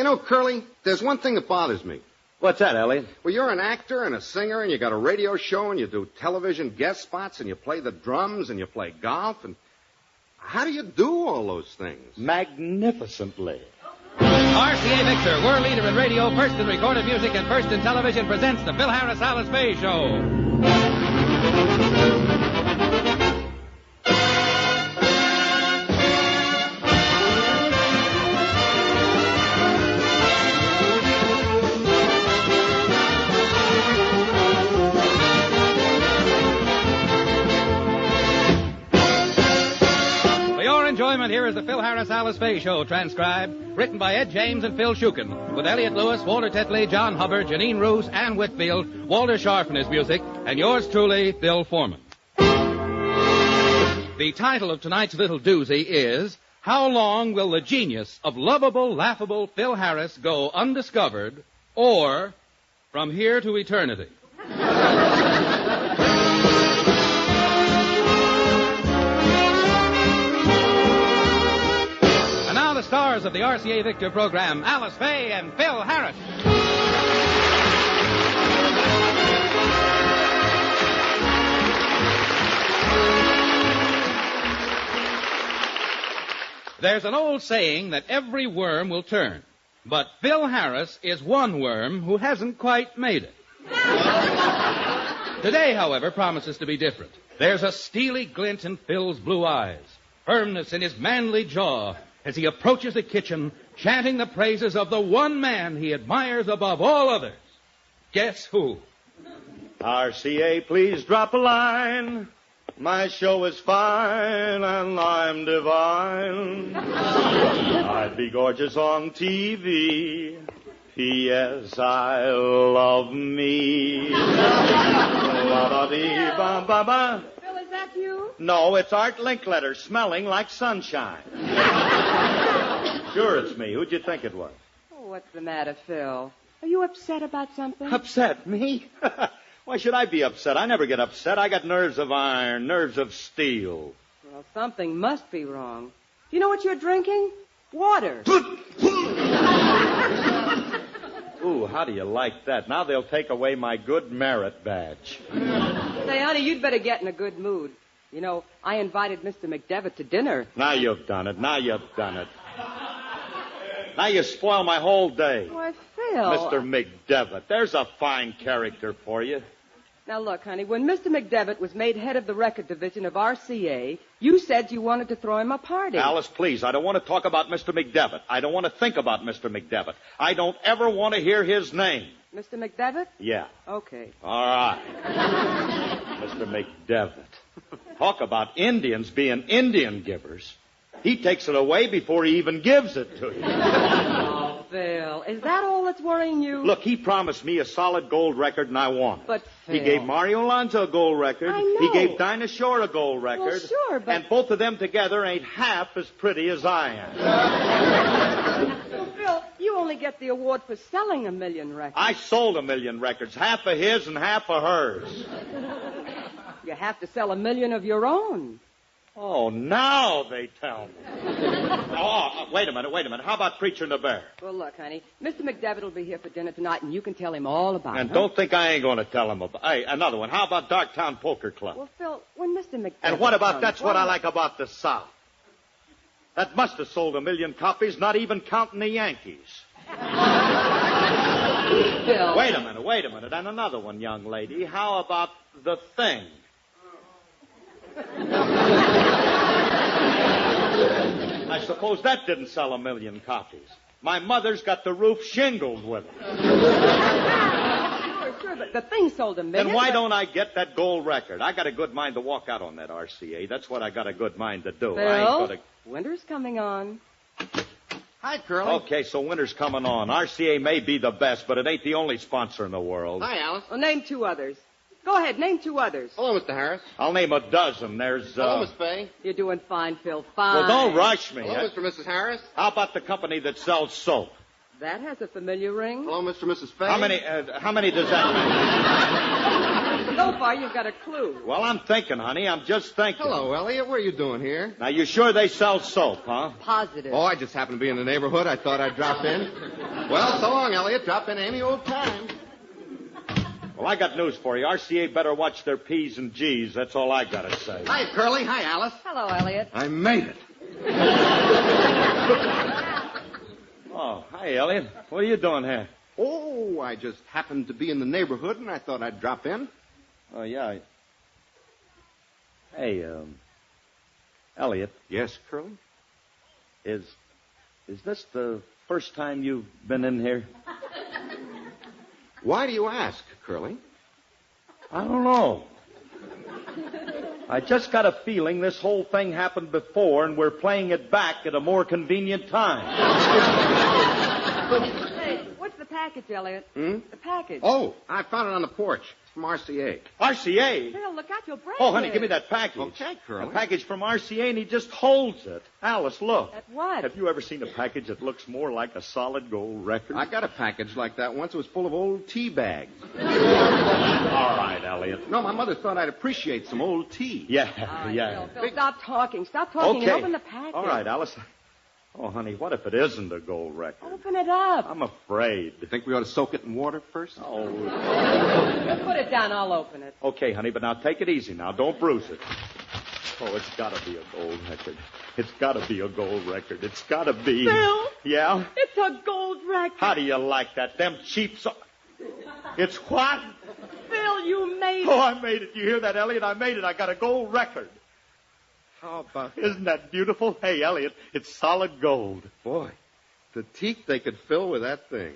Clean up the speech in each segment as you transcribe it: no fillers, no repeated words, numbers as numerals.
you know, Curly, there's one thing that bothers me. What's that, Elliot? Well, you're an actor and a singer, and you got a radio show, and you do television guest spots, and you play the drums, and you play golf, and how do you do all those things? Magnificently. RCA Victor, world leader in radio, first in recorded music, and first in television, presents the Phil Harris Alice Faye Show. Here is the Phil Harris Alice Faye Show, transcribed, written by Ed James and Phil Shukin, with Elliot Lewis, Walter Tetley, John Hubbard, Janine Roos, Ann Whitfield, Walter Sharp in his music, and yours truly, Bill Foreman. The title of tonight's little doozy is, How Long Will the Genius of Lovable, Laughable Phil Harris Go Undiscovered, or From Here to Eternity? Stars of the RCA Victor program, Alice Faye and Phil Harris. There's an old saying that every worm will turn, but Phil Harris is one worm who hasn't quite made it. Today, however, promises to be different. There's a steely glint in Phil's blue eyes, firmness in his manly jaw, as he approaches the kitchen, chanting the praises of the one man he admires above all others. Guess who? RCA, please drop a line. My show is fine and I'm divine. I'd be gorgeous on TV. P.S. I love me. La-da-dee-ba-ba-ba. Phil, is that you? No, it's Art Linkletter smelling like sunshine. Sure, it's me. Who'd you think it was? Oh, what's the matter, Phil? Are you upset about something? Upset? Me? Why should I be upset? I never get upset. I got nerves of iron, nerves of steel. Well, something must be wrong. You know what you're drinking? Water. Ooh, how do you like that? Now they'll take away my good merit badge. Say, honey, you'd better get in a good mood. You know, I invited Mr. McDevitt to dinner. Now you've done it. Now you spoil my whole day. Why, Phil. Mr. McDevitt, there's a fine character for you. Now, look, honey, when Mr. McDevitt was made head of the record division of RCA, you said you wanted to throw him a party. Alice, please, I don't want to talk about Mr. McDevitt. I don't want to think about Mr. McDevitt. I don't ever want to hear his name. Mr. McDevitt? Yeah. Okay. All right. Mr. McDevitt. Talk about Indians being Indian givers. He takes it away before he even gives it to you. Oh, Phil, is that all that's worrying you? Look, he promised me a solid gold record, and I want it. But, Phil... He gave Mario Alonso a gold record. I know. He gave Dinah Shore a gold record. Well, sure, but... And both of them together ain't half as pretty as I am. Well, Phil, you only get the award for selling 1 million records. I sold 1 million records, half of his and half of hers. You have to sell 1 million of your own. Oh, now they tell me. Wait a minute. How about Preacher and the Bear? Well, look, honey, Mr. McDevitt will be here for dinner tonight, and you can tell him all about it. And don't think I ain't going to tell him about... Hey, another one. How about Darktown Poker Club? Well, Phil, when Mr. McDevitt... And what about... That's what I like about the South. That must have sold 1 million copies, not even counting the Yankees. Phil. Wait a minute. And another one, young lady. How about The Thing? I suppose that didn't sell 1 million copies. My mother's got the roof shingled with it. Sure, but the thing sold 1 million. Then why don't I get that gold record? I got a good mind to walk out on that RCA. That's what I got a good mind to do. Phil, winter's coming on. Hi, Curly. Okay, so winter's coming on. RCA may be the best, but it ain't the only sponsor in the world. Hi, Alice. Well, name 2 others. Go ahead, name 2 others. Hello, Mr. Harris. I'll name a dozen. There's, Hello, Miss Faye. You're doing fine, Phil. Fine. Well, don't rush me. Hello, Mr. and Mrs. Harris. How about the company that sells soap? That has a familiar ring. Hello, Mr. and Mrs. Faye. How many does that So far, you've got a clue. Well, I'm thinking, honey. I'm just thinking. Hello, Elliot. What are you doing here? Now, you sure they sell soap, huh? Positive. Oh, I just happened to be in the neighborhood. I thought I'd drop in. Well, so long, Elliot. Drop in any old time. Well, I got news for you. RCA better watch their P's and G's. That's all I got to say. Hi, Curly. Hi, Alice. Hello, Elliot. I made it. Oh, hi, Elliot. What are you doing here? Oh, I just happened to be in the neighborhood, and I thought I'd drop in. Oh, yeah. Hey, Elliot, Yes, Curly? is this the first time you've been in here? Why do you ask, Curly? I don't know. I just got a feeling this whole thing happened before, and we're playing it back at a more convenient time. Hey, what's the package, Elliot? Hmm? The package. Oh, I found it on the porch. It's from RCA. RCA? Phil, look out, you'll break Oh, honey, it. give me that package. Okay, Curly. A package from RCA, and he just holds it. Alice, look. At what? Have you ever seen a package that looks more like a solid gold record? I got a package like that once. It was full of old tea bags. All right, Elliot. No, my mother thought I'd appreciate some old tea. Yeah, All right, yeah. Phil, stop talking. Stop talking Okay. and open the package. All right, Alice. Oh, honey, what if it isn't a gold record? Open it up. I'm afraid. You think we ought to soak it in water first? Oh. Put it down. I'll open it. Okay, honey, but now take it easy now. Don't bruise it. Oh, it's got to be a gold record. It's got to be a gold record. It's got to be. Phil? Yeah? It's a gold record. How do you like that? Them cheap It's what? Phil, you made it. Oh, I made it. You hear that, Elliot? I made it. I got a gold record. How about Isn't that beautiful? Hey, Elliot, it's solid gold. Boy, the teeth they could fill with that thing.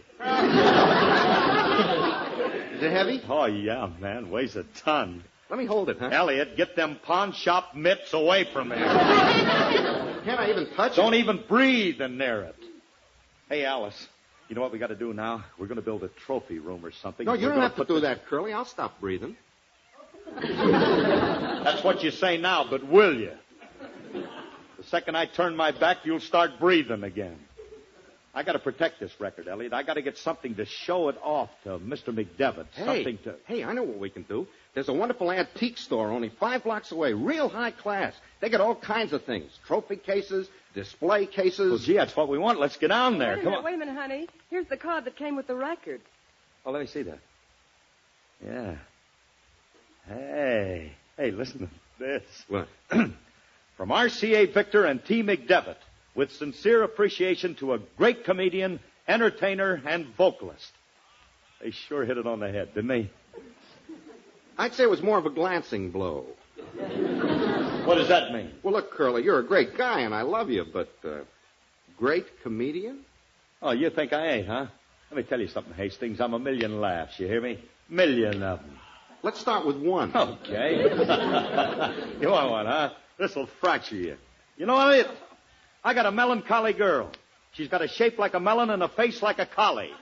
Is it heavy? Oh, yeah, man. Weighs a ton. Let me hold it, huh? Elliot, get them pawn shop mitts away from me. Can't I even touch Don't it? even breathe in near it. Hey, Alice, you know what we got to do now? We're going to build a trophy room or something. No, you We're don't gonna have to put do this- that, Curly. I'll stop breathing. That's what you say now, but will you? The second I turn my back, you'll start breathing again. I got to protect this record, Elliot. I got to get something to show it off to Mr. McDevitt. Something to... Hey, I know what we can do. There's a wonderful antique store only 5 blocks away, real high class. They got all kinds of things. Trophy cases, display cases. Well, gee, that's what we want. Let's get down there. Come on. Wait a minute, honey. Here's the card that came with the record. Oh, let me see that. Yeah. Hey, listen to this. What? From RCA Victor and T. McDevitt, with sincere appreciation to a great comedian, entertainer, and vocalist. They sure hit it on the head, didn't they? I'd say it was more of a glancing blow. What does that mean? Well, look, Curly, you're a great guy, and I love you, but great comedian? Oh, you think I ain't, huh? Let me tell you something, Hastings. I'm a million laughs, you hear me? Million of them. Let's start with one. Okay. You want one, huh? This'll fracture you. You know, Elliot, I got a melancholy girl. She's got a shape like a melon and a face like a collie.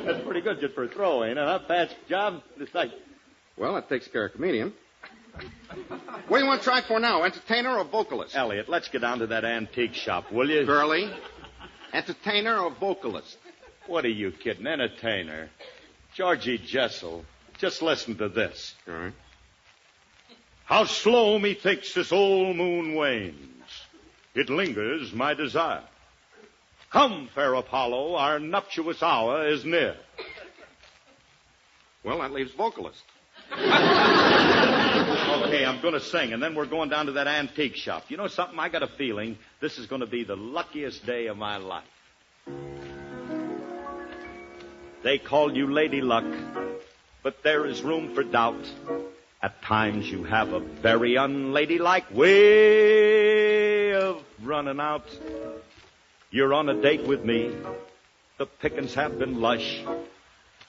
That's pretty good just for a throw, ain't it, huh? Fast job. It's like... Well, that takes care of comedian. What do you want to try for now, entertainer or vocalist? Elliot, let's get down to that antique shop, will you? Curly, entertainer or vocalist? What are you kidding? Entertainer. Georgie Jessel. Just listen to this. All right. How slow methinks this old moon wanes. It lingers my desire. Come, fair Apollo, our nuptious hour is near. Well, that leaves vocalist. Okay, I'm going to sing, and then we're going down to that antique shop. You know something? I got a feeling this is going to be the luckiest day of my life. They call you Lady Luck, but there is room for doubt. At times you have a very unladylike way of running out. You're on a date with me. The pickings have been lush.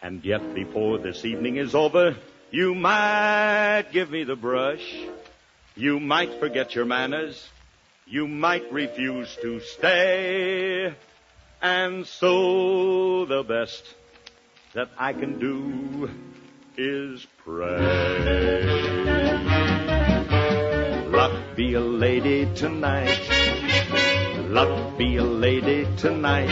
And yet before this evening is over, you might give me the brush. You might forget your manners. You might refuse to stay. And so the best that I can do is pray. Luck be a lady tonight. Luck be a lady tonight.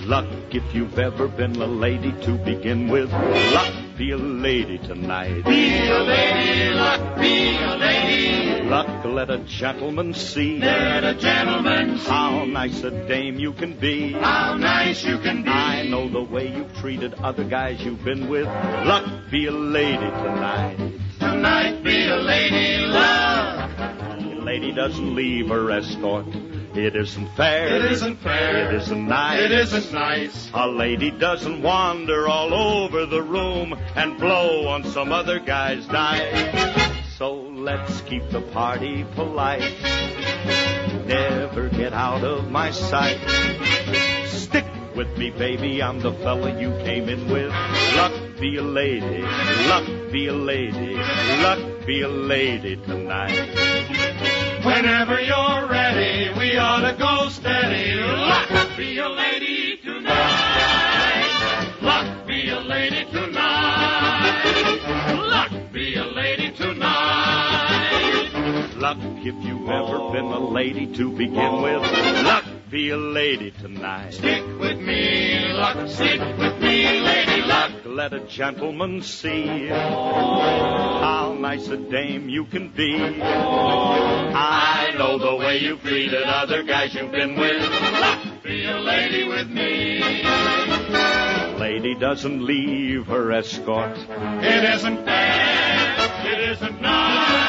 Luck if you've ever been a lady to begin with. Luck be a lady tonight. Be a lady, Luck, be a lady. Luck, let a gentleman see. Let a gentleman see. How nice a dame you can be. How nice you can be. I know the way you've treated other guys you've been with. Luck, be a lady tonight. Tonight be a lady, Luck. A lady doesn't leave her escort. It isn't fair. It isn't fair. It isn't nice. It isn't nice. A lady doesn't wander all over the room and blow on some other guy's dime. So let's keep the party polite. Never get out of my sight. Stick with me, baby. I'm the fella you came in with. Luck, be a lady. Luck, be a lady. Luck, be a lady tonight. Whenever you're ready, we ought to go steady. Luck, be a lady tonight. Luck, be a lady tonight. Luck, be a lady tonight. Luck, if you've ever been a lady to begin with. Luck, be a lady tonight. Stick with me, Luck, stick with me, Lady Luck. Let a gentleman see how nice a dame you can be. I know the way you've treated other guys you've been with. Luck, be a lady with me. Lady doesn't leave her escort. It isn't fair, it isn't nice.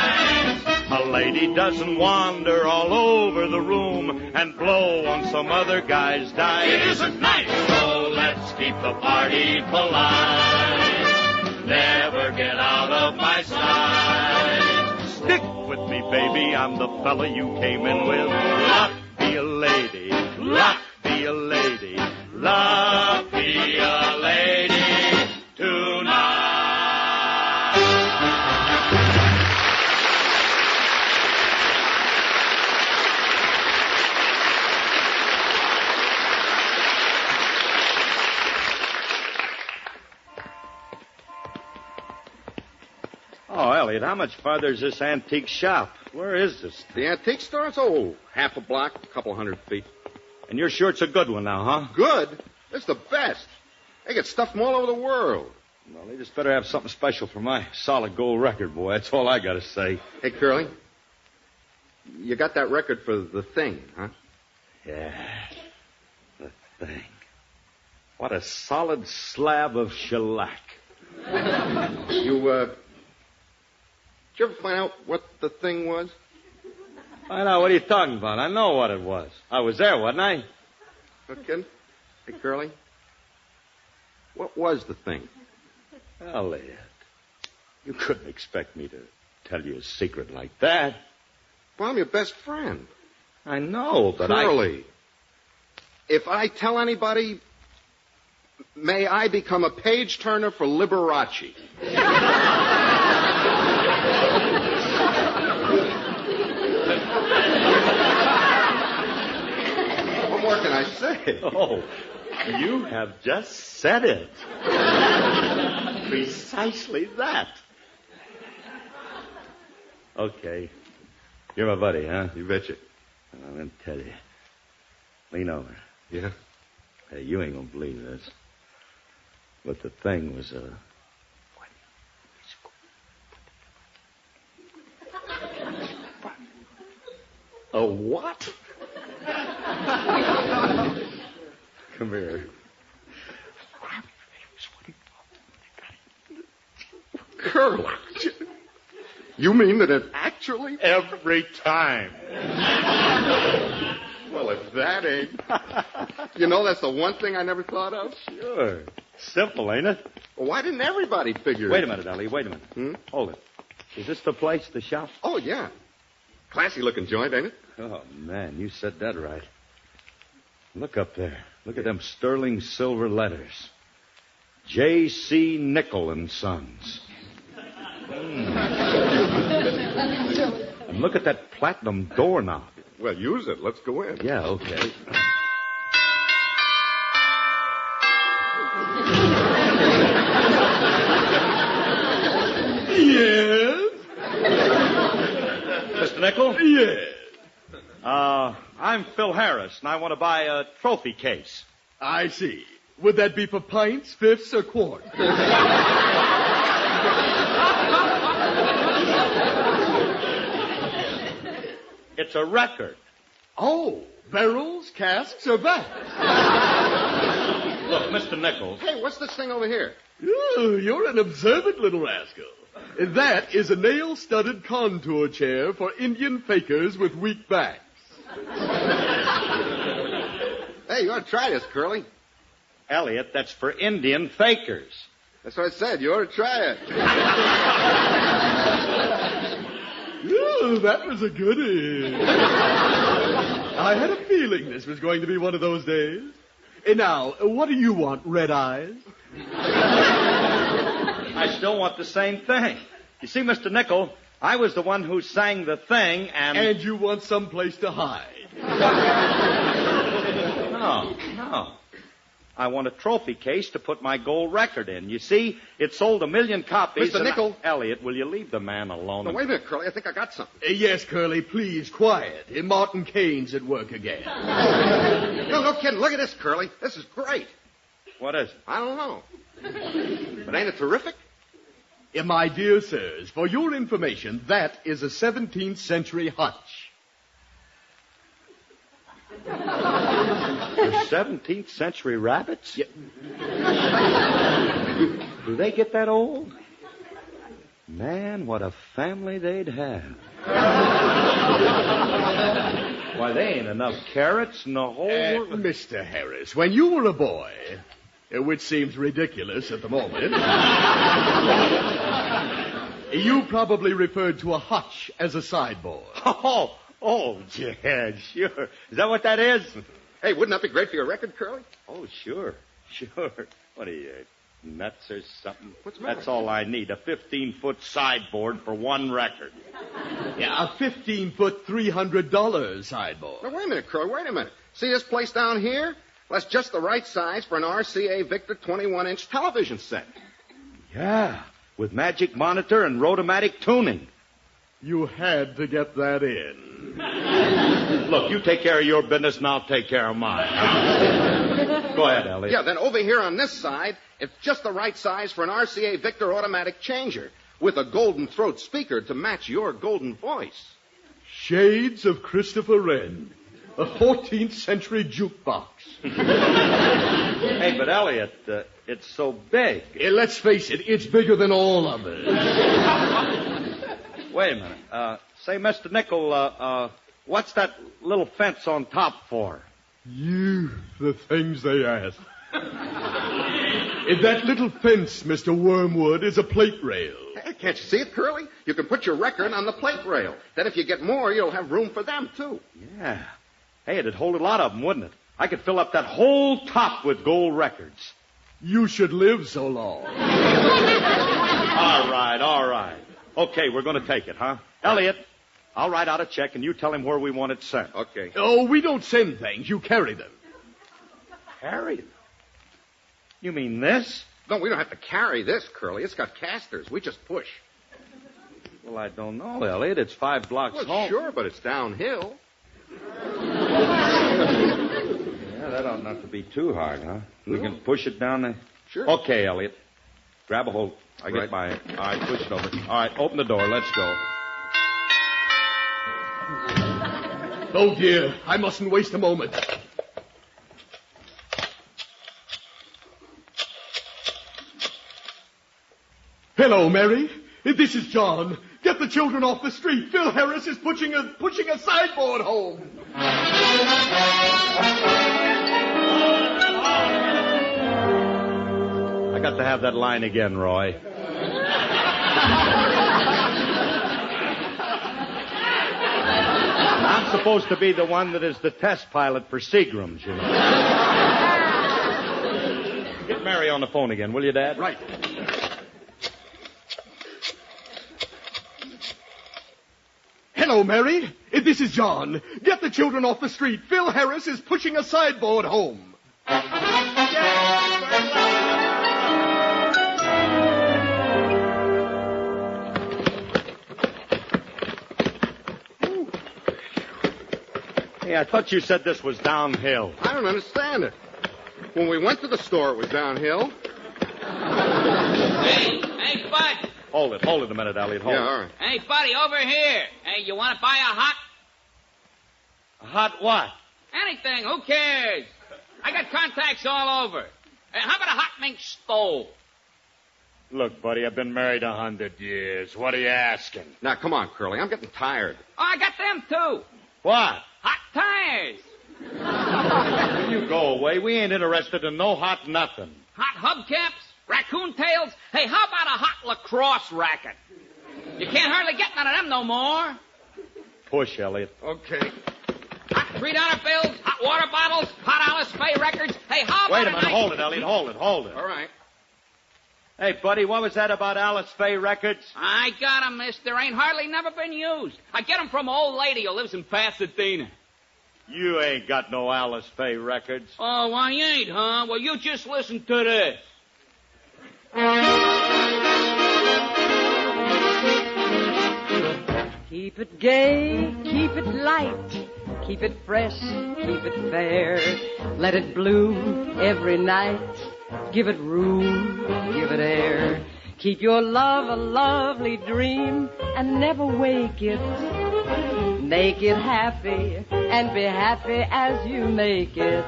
A lady doesn't wander all over the room and blow on some other guy's dime. It isn't nice, so let's keep the party polite. Never get out of my sight. Stick with me, baby, I'm the fella you came in with. Luck, be a lady. Luck, be a lady. Luck, Be a lady tonight. Oh, Elliot, how much farther is this antique shop? Where is this? The antique store's, half a block, a couple 100 feet. And you're sure it's a good one now, huh? Good? It's the best. They get stuff from all over the world. Well, they just better have something special for my solid gold record, boy. That's all I got to say. Hey, Curly, you got that record for The Thing, huh? Yeah, the thing. What a solid slab of shellac. Did you ever find out what the thing was? I know, what are you talking about? I know what it was. I was there, wasn't I? No kidding? Hey, Curly, what was the thing? Elliot, you couldn't expect me to tell you a secret like that. Well, I'm your best friend. I know, but Curly, if I tell anybody, may I become a page-turner for Liberace. What more can I say? Oh, you have just said it. Precisely that. Okay. You're my buddy, huh? You betcha. I'm going to tell you. Lean over. Yeah? Hey, you ain't going to believe this. But the thing was a what? Come here. Curly, you mean that it actually... Every time. Well, if that ain't... You know, that's the one thing I never thought of. Sure. Simple, ain't it? Well, why didn't everybody figure it? Wait a minute, Ellie. Wait a minute. Hold it. Is this the place, the shop? Oh, yeah. Classy-looking joint, ain't it? Oh, man, you said that right. Look up there. Look at them sterling silver letters. J.C. Nickel and Sons. And look at that platinum doorknob. Well, use it. Let's go in. Yeah, okay. Yes? Mr. Nickel? Yes. I'm Phil Harris, and I want to buy a trophy case. I see. Would that be for pints, fifths, or quarts? It's a record. Oh, barrels, casks, or vats? Look, Mr. Nichols. Hey, what's this thing over here? Oh, you're an observant little rascal. That is a nail-studded contour chair for Indian fakers with weak backs. Hey, you ought to try this, Curly. Elliot, that's for Indian fakers. That's what I said. You ought to try it. Oh, that was a goodie. I had a feeling this was going to be one of those days. Now, what do you want, Red Eyes? I still want the same thing. You see, Mr. Nickel, I was the one who sang the thing and... And you want someplace to hide. No. I want a trophy case to put my gold record in. You see, it sold 1 million copies. Mr. Nickel. Elliot, will you leave the man alone? Now, wait a minute, Curly. I think I got something. Yes, Curly, please, quiet. Martin Kane's at work again. No kidding. Look at this, Curly. This is great. What is it? I don't know. But ain't it terrific? My dear sirs, for your information, that is a 17th century hutch. They're 17th century rabbits? Yeah. Do they get that old? Man, what a family they'd have. Why, they ain't enough carrots in the whole world. Mr. Harris, when you were a boy, which seems ridiculous at the moment, you probably referred to a hutch as a sideboard. Oh, yeah, sure. Is that what that is? Hey, wouldn't that be great for your record, Curly? Oh, sure. What are you, nuts or something? What's the matter? That's all I need, a 15-foot sideboard for one record. Yeah, a 15-foot, $300 sideboard. Now, wait a minute, Curly. Wait a minute. See this place down here? Well, that's just the right size for an RCA Victor 21-inch television set. Yeah, with magic monitor and rotomatic tuning. You had to get that in. Look, you take care of your business and I'll take care of mine. Go ahead, Elliot. Yeah, then over here on this side, it's just the right size for an RCA Victor automatic changer with a golden throat speaker to match your golden voice. Shades of Christopher Wren. A 14th century jukebox. Hey, but Elliot, it's so big. Let's face it, it's bigger than all of it. Wait a minute. Say, Mr. Nickel, what's that little fence on top for? The things they ask. That little fence, Mr. Wormwood, is a plate rail. Hey, can't you see it, Curly? You can put your record on the plate rail. Then if you get more, you'll have room for them, too. Yeah. Hey, it'd hold a lot of them, wouldn't it? I could fill up that whole top with gold records. You should live so long. All right. Okay, we're going to take it, huh? Elliot, I'll write out a check and you tell him where we want it sent. Okay. Oh, we don't send things. You carry them. Carry them? You mean this? No, we don't have to carry this, Curly. It's got casters. We just push. Well, I don't know, Elliot. It's 5 blocks Well, home. sure, but it's downhill. Yeah, that ought not to be too hard, huh? We No. can push it down there. Sure. Okay, Elliot. Grab a hold. I get Right. by it. All right, push it over. All right, open the door. Let's go. Oh, dear. I mustn't waste a moment. Hello, Mary. This is John. Get the children off the street. Phil Harris is pushing a sideboard home. I got to have that line again, Roy. I'm supposed to be the one that is the test pilot for Seagrams, you know. Get Mary on the phone again, will you, Dad? Right. Hello, Mary. This is John. Get the children off the street. Phil Harris is pushing a sideboard home. Hey, I thought you said this was downhill. I don't understand it. When we went to the store, it was downhill. Hey, Bud. Hold it a minute, Elliot. Hold Yeah, it. all right. Hey, buddy, over here. Hey, you want to buy a hot? A hot what? Anything, who cares? I got contacts all over. How about a hot mink stove? Look, buddy, I've been married 100 years. What are you asking? Now, come on, Curly. I'm getting tired. Oh, I got them, too. What? Hot tires. You go away. We ain't interested in no hot nothing. Hot hubcaps, raccoon tails. Hey, how about a hot lacrosse racket? You can't hardly get none of them no more. Push, Elliot. Okay. Hot $3 bills, hot water bottles, hot Alice Faye records. Hey, how about Wait a minute. night... Hold it, Elliot. Hold it. All right. Hey, buddy, what was that about Alice Faye records? I got 'em, mister. Ain't hardly never been used. I get 'em from an old lady who lives in Pasadena. You ain't got no Alice Faye records. Oh, I ain't, huh? Well, you just listen to this. Keep it gay, keep it light, keep it fresh, keep it fair. Let it bloom every night. Give it room, give it air. Keep your love a lovely dream and never wake it. Make it happy and be happy as you make it.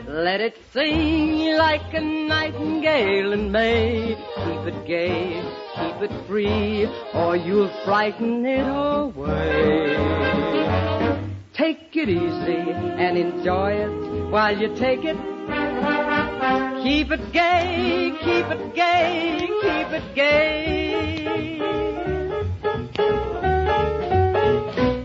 Let it sing like a nightingale in May. Keep it gay, keep it free, or you'll frighten it away. Take it easy and enjoy it while you take it. Keep it gay, keep it gay, keep it gay.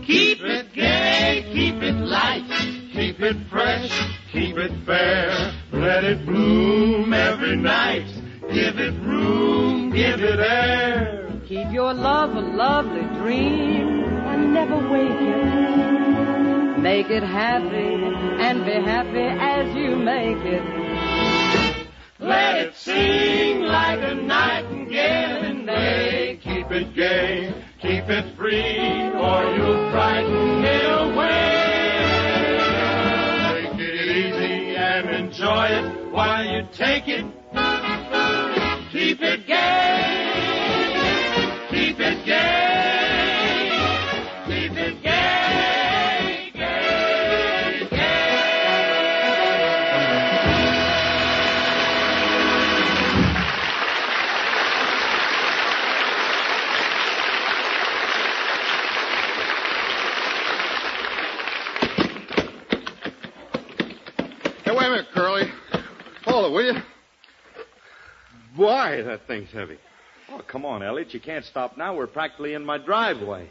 Keep it gay, keep it light, keep it fresh, keep it fair. Let it bloom every night. Give it room, give it air. Keep your love a lovely dream and never wake it. Make it happy and be happy as you make it. Let it sing like a nightingale in May. Keep it gay, keep it free, or you'll frighten it away. Take it easy and enjoy it while you take it. Keep it gay, keep it gay, keep it gay, gay, gay. Hey, wait a minute, Curly. Hold it, will you? Boy, that thing's heavy. Oh, come on, Elliot. You can't stop now. We're practically in my driveway.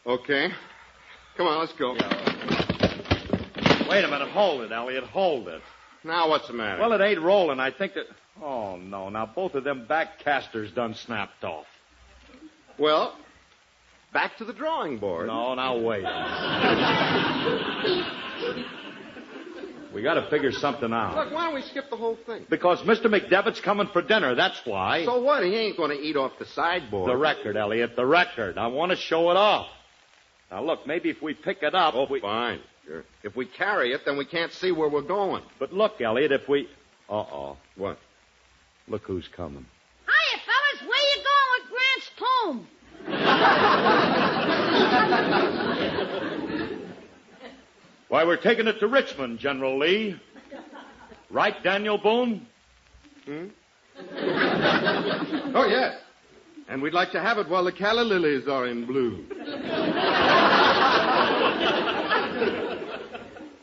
Okay. Come on, let's go. Wait a minute. Hold it, Elliot. Hold it. Now, what's the matter? Well, it ain't rolling. I think that... Oh, no. Now, both of them back casters done snapped off. Well, back to the drawing board. No, now, wait. We got to figure something out. Look, why don't we skip the whole thing? Because Mr. McDevitt's coming for dinner. That's why. So what? He ain't going to eat off the sideboard. The record, Elliot. The record. I want to show it off. Now, look, maybe if we pick it up... Oh, fine. Sure. If we carry it, then we can't see where we're going. But look, Elliot, if we... Uh-oh. What? Look who's coming. Hiya, fellas. Where you going with Grant's tomb? Why, we're taking it to Richmond, General Lee. Right, Daniel Boone? Oh, yes. And we'd like to have it while the calla lilies are in bloom.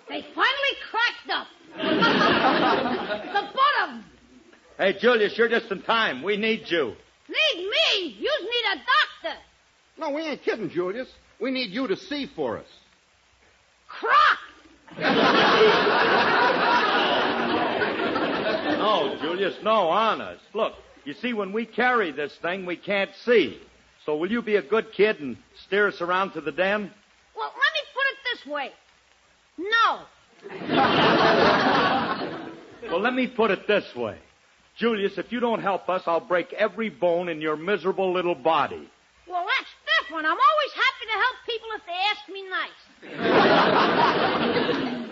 They finally cracked up. The bottom. Hey, Julius, you're just in time. We need you. Need me? You need a doctor. No, we ain't kidding, Julius. We need you to see for us. Croc. No, Julius, no, honest. Look, you see, when we carry this thing, we can't see. So will you be a good kid and steer us around to the den? Well, let me put it this way. No. Well, let me put it this way. Julius, if you don't help us, I'll break every bone in your miserable little body. Well, that's different. I'm always happy to help people if they ask me nice.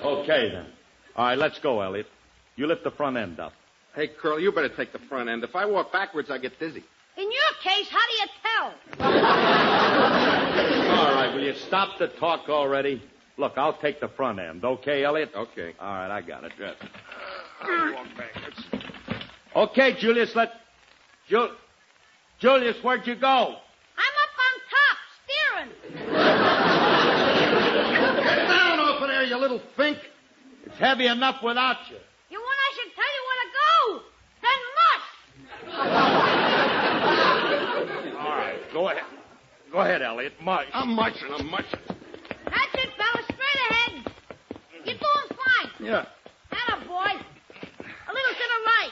Okay, then. All right, let's go, Elliot. You lift the front end up. Hey, Curly, you better take the front end. If I walk backwards, I get dizzy. In your case, how do you tell? All right, will you stop the talk already? Look, I'll take the front end. Okay, Elliot? Okay. All right, I got it. I'll walk backwards. Okay, Julius, Julius, where'd you go? I'm up on top, steering. Get down off of there, you little fink. It's heavy enough without you. You want I should tell you where to go? Then mush. All right, go ahead. Go ahead, Elliot. Mush. I'm mushing. That's it, fella. Straight ahead. You're doing fine. Yeah. Atta boy. A little to the right.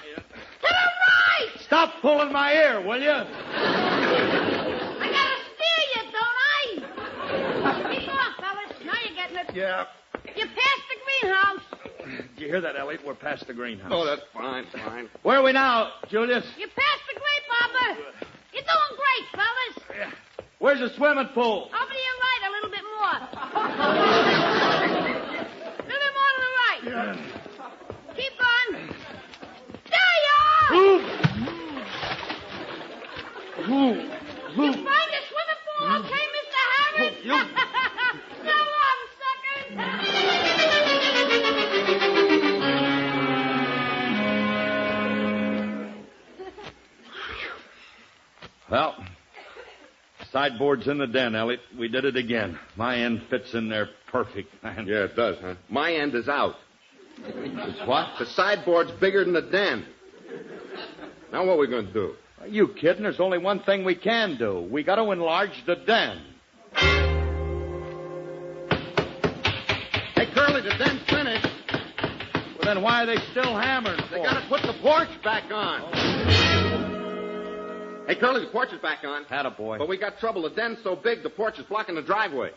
To the right! Stop pulling my ear, will you? I gotta steer you, don't I? Keep on, fellas. Now you're getting it. Yeah. You passed the greenhouse. Did you hear that, Elliot? We're past the greenhouse. Oh, that's fine. Where are we now, Julius? You passed the grape arbor. You're doing great, fellas. Yeah. Where's the swimming pool? Over to your right a little bit more. A little bit more to the right. Keep on. There you are! You find the swimming pool, okay, Mr. Harris? So long, suckers. Well, sideboard's in the den, Elliot. We did it again. My end fits in there perfect, man. Yeah, it does, huh? My end is out. It's what? The sideboard's bigger than the den. Now what are we going to do? Are you kidding? There's only one thing we can do. We got to enlarge the den. Hey, Curly, the den's finished. Well, then why are they still hammering for? They got to put the porch back on. Hey, Curly, the porch is back on. Attaboy. But we got trouble. The den's so big, the porch is blocking the driveway.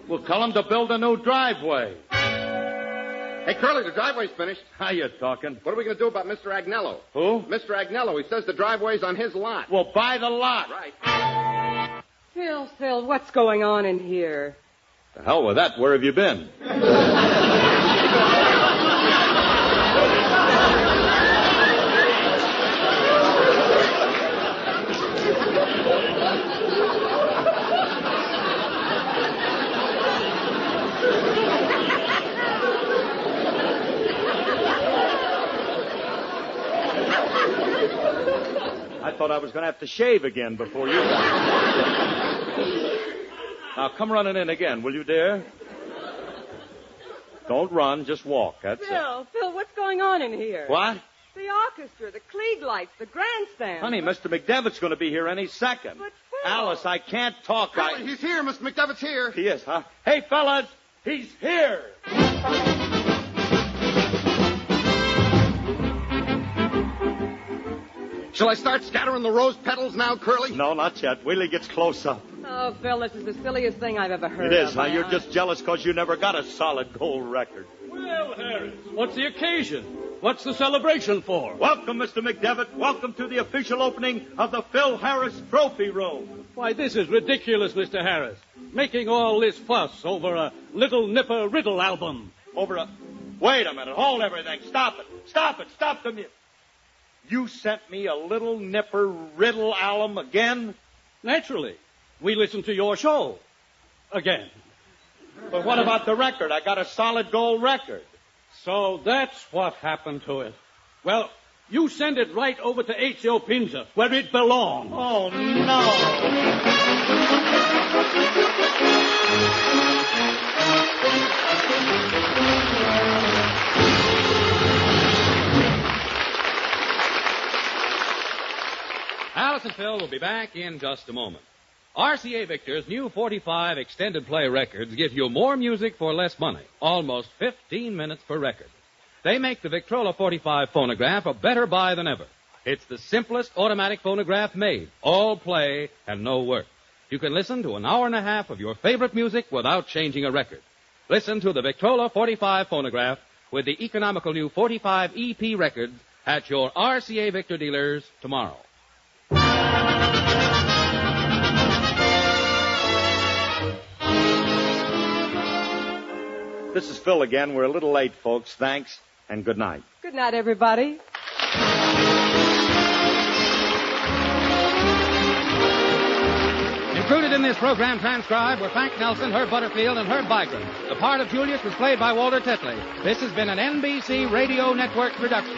We'll tell them to build a new driveway. Hey, Curly, the driveway's finished. How you talking? What are we going to do about Mr. Agnello? Who? Mr. Agnello. He says the driveway's on his lot. Well, buy the lot. Right. Phil, what's going on in here? The hell with that. Where have you been? I thought I was going to have to shave again before you. Now, come running in again, will you, dear? Don't run, just walk. That's it. Phil, what's going on in here? What? The orchestra, the Klieg lights, the grandstand. Honey, Mr. McDevitt's going to be here any second. But, Phil... Alice, I can't talk. Curly, he's here. Mr. McDevitt's here. He is, huh? Hey, fellas, he's here. Shall I start scattering the rose petals now, Curly? No, not yet. Wait till he gets close up. Oh, Phil, this is the silliest thing I've ever heard It is, of. huh? You're just jealous because you never got a solid gold record. Well, Harris, what's the occasion? What's the celebration for? Welcome, Mr. McDevitt. Welcome to the official opening of the Phil Harris Trophy Room. Why, this is ridiculous, Mr. Harris. Making all this fuss over a Little Nipper Riddle album. Wait a minute. Hold everything. Stop it. Stop the music. You sent me a Little Nipper Riddle album again? Naturally. We listened to your show. Again. But what about the record? I got a solid gold record. So that's what happened to it. Well, you send it right over to H.O. Pinza, where it belongs. Oh, no. Alice and Phil will be back in just a moment. RCA Victor's new 45 extended play records give you more music for less money, almost 15 minutes per record. They make the Victrola 45 phonograph a better buy than ever. It's the simplest automatic phonograph made, all play and no work. You can listen to an hour and a half of your favorite music without changing a record. Listen to the Victrola 45 phonograph with the economical new 45 EP records at your RCA Victor dealers tomorrow. This is Phil again. We're a little late, folks. Thanks, and good night. Good night, everybody. Recruited in this program transcribed were Frank Nelson, Herb Butterfield, and Herb Bygren. The part of Julius was played by Walter Tetley. This has been an NBC Radio Network production.